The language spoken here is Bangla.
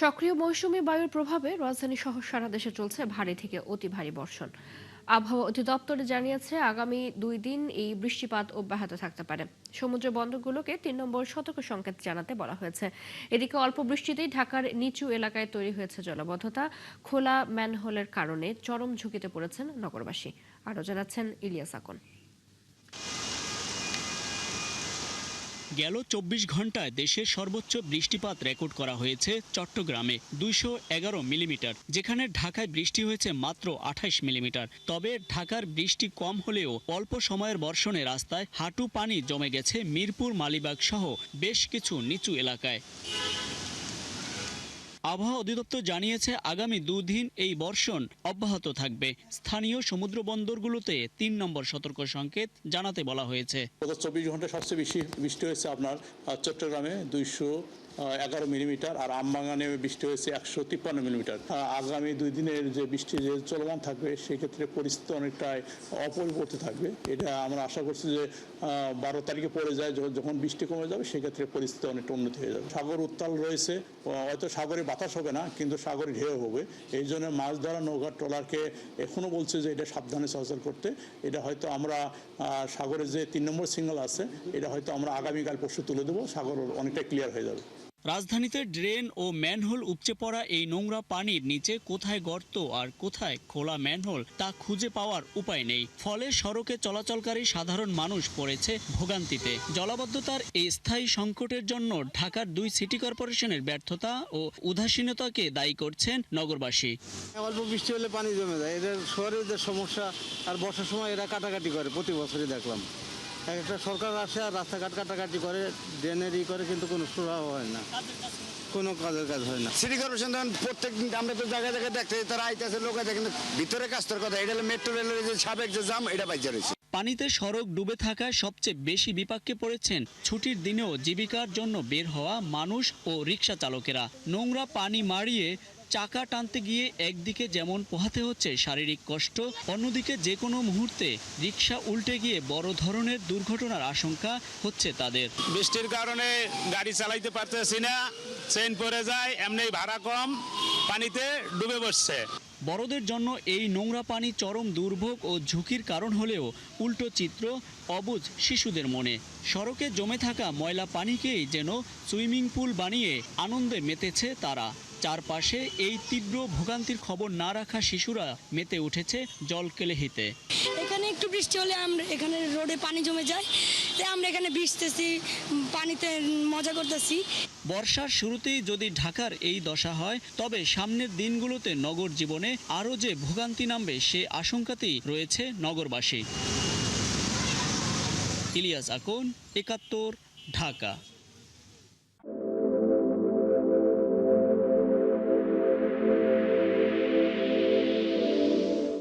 সক্রিয় মৌসুমী বায়ুর প্রভাবে রাজধানী সহ সারা দেশে চলছে ভারী থেকে অতি ভারী বর্ষণ। আবহাওয়া অধিদপ্তর জানিয়েছে আগামী 2 দিন এই বৃষ্টিপাত অব্যাহত থাকতে পারে। সমুদ্র বন্দরগুলোকে 3 নম্বর সতর্ক সংকেত জানাতে বলা হয়েছে। এদিকে অল্প বৃষ্টিতেই ঢাকার নিচু এলাকায় তৈরি হয়েছে জলাবদ্ধতা। খোলা ম্যানহোলের কারণে চরম ঝুঁকিতে পড়েছেন নগরবাসী। আরও জানাচ্ছেন ইলিয়াস আকন। গেল 24 ঘন্টায় দেশের সর্বোচ্চ বৃষ্টিপাত রেকর্ড করা হয়েছে চট্টগ্রামে 211 মিলিমিটার, যেখানে ঢাকায় বৃষ্টি হয়েছে মাত্র 28 মিলিমিটার। তবে ঢাকার বৃষ্টি কম হলেও অল্প সময়ের বর্ষণে রাস্তায় হাঁটু পানি জমে গেছে মিরপুর, মালিবাগ সহ বেশ কিছু নিচু এলাকায়। আবহাওয়া অধিদপ্তর জানিয়েছে আগামী 2 দিন এই বর্ষণ অব্যাহত থাকবে। স্থানীয় সমুদ্র বন্দরগুলোতে 3 নম্বর সতর্ক সংকেত জানাতে বলা হয়েছে। গত 24 ঘন্টায় সবচেয়ে বেশি বৃষ্টি হয়েছে আপনার চট্টগ্রামে 211 মিলিমিটার, আর আমবাগানে বৃষ্টি হয়েছে 153 মিলিমিটার। আগামী 2 দিনের যে বৃষ্টি যে চলমান থাকবে সেক্ষেত্রে পরিস্থিতি অনেকটাই অপরিবর্তিত থাকবে। এটা আমরা আশা করছি যে 12 তারিখে পড়ে যায়, যখন বৃষ্টি কমে যাবে সেক্ষেত্রে পরিস্থিতি অনেকটা উন্নতি হয়ে যাবে। সাগর উত্তাল রয়েছে, হয়তো সাগরে বাতাস হবে না কিন্তু সাগরে ঢেউ হবে। এই জন্য মাছ ধরা নৌকা ট্রলারকে এখনো বলছে যে এটা সাবধানে চলাচল করতে। এটা হয়তো আমরা সাগরের যে 3 নম্বর সিগন্যাল আছে এটা হয়তো আমরা আগামীকাল পরশু তুলে দেবো, সাগর অনেকটা ক্লিয়ার হয়ে যাবে। রাজধানীতে ড্রেন ও ম্যানহোল উপচে পড়া এই নোংরা পানির নিচে কোথায় গর্ত আর কোথায় খোলা ম্যানহোল তা খুঁজে পাওয়ার উপায় নেই। ফলে সড়কে চলাচলকারী সাধারণ মানুষ পড়েছে ভোগান্তিতে। জলাবদ্ধতার এই স্থায়ী সংকটের জন্য ঢাকার 2 সিটি কর্পোরেশনের ব্যর্থতা ও উদাসীনতাকে দায়ী করছেন নগরবাসী। অল্প বৃষ্টি হলে পানি জমে যায়, এদের শহরের যে সমস্যা, আর বর্ষার সময় এরা কাটাকাটি করে, প্রতি বছরই দেখলাম। একটা সরকার আসে আর রাস্তাঘাট কাটাকাটি করে, ড্রেনের করে, কিন্তু কোনো সুরাহ হয় না, কোনো কাজের কাজ হয় না। সিটি কর্পোরেশন প্রত্যেক দিন আমরা তো জায়গায় জায়গায় দেখতে তারা আইতেছে লোক আছে, কিন্তু ভিতরে কাজটার কথা এটা হলো মেট্রো রেলের যে সাবেক যে জাম এটা বাইজা রয়েছে। পানিতে সড়ক ডুবে থাকায় সবচেয়ে বেশি বিপাকে পড়েছেন ছুটির দিনেও জীবিকার জন্য বের হওয়া মানুষ ও রিকশা চালকেরা। নোংরা পানি মারিয়ে চাকা টানতে গিয়ে একদিকে যেমন পোহাতে হচ্ছে শারীরিক কষ্ট, অন্যদিকে যে কোনো মুহূর্তে রিকশা উল্টে গিয়ে বড় ধরনের দুর্ঘটনার আশঙ্কা হচ্ছে তাদের। বৃষ্টির কারণে গাড়ি চালাইতে পারতেছি না, চেইন পড়ে যায়, এমনি ভাড়া কম, পানিতে ডুবে বসছে। বড়দের জন্য এই নোংরা পানি চরম দুর্ভোগ ও ঝুঁকির কারণ হলেও উল্টো চিত্র অবুঝ শিশুদের মনে। সড়কে জমে থাকা ময়লা পানিকেই যেন সুইমিং পুল বানিয়ে আনন্দে মেতেছে তারা। চারপাশে এই তীব্র ভোগান্তির খবর না রাখা শিশুরা মেতে উঠেছে জলকেলেহিতে। এখানে একটু বৃষ্টি হলে আমরা এখানে রোডে পানি জমে যায়, তাই আমরা এখানে ভিজতেছি, পানিতে মজা করতেছি। বর্ষার শুরুতেই যদি ঢাকার এই দশা হয় তবে সামনের দিনগুলোতে নগর জীবনে আরও যে ভোগান্তি নামবে সে আশঙ্কাতেই রয়েছে নগরবাসী। ইলিয়াস আকন, ৭১, ঢাকা।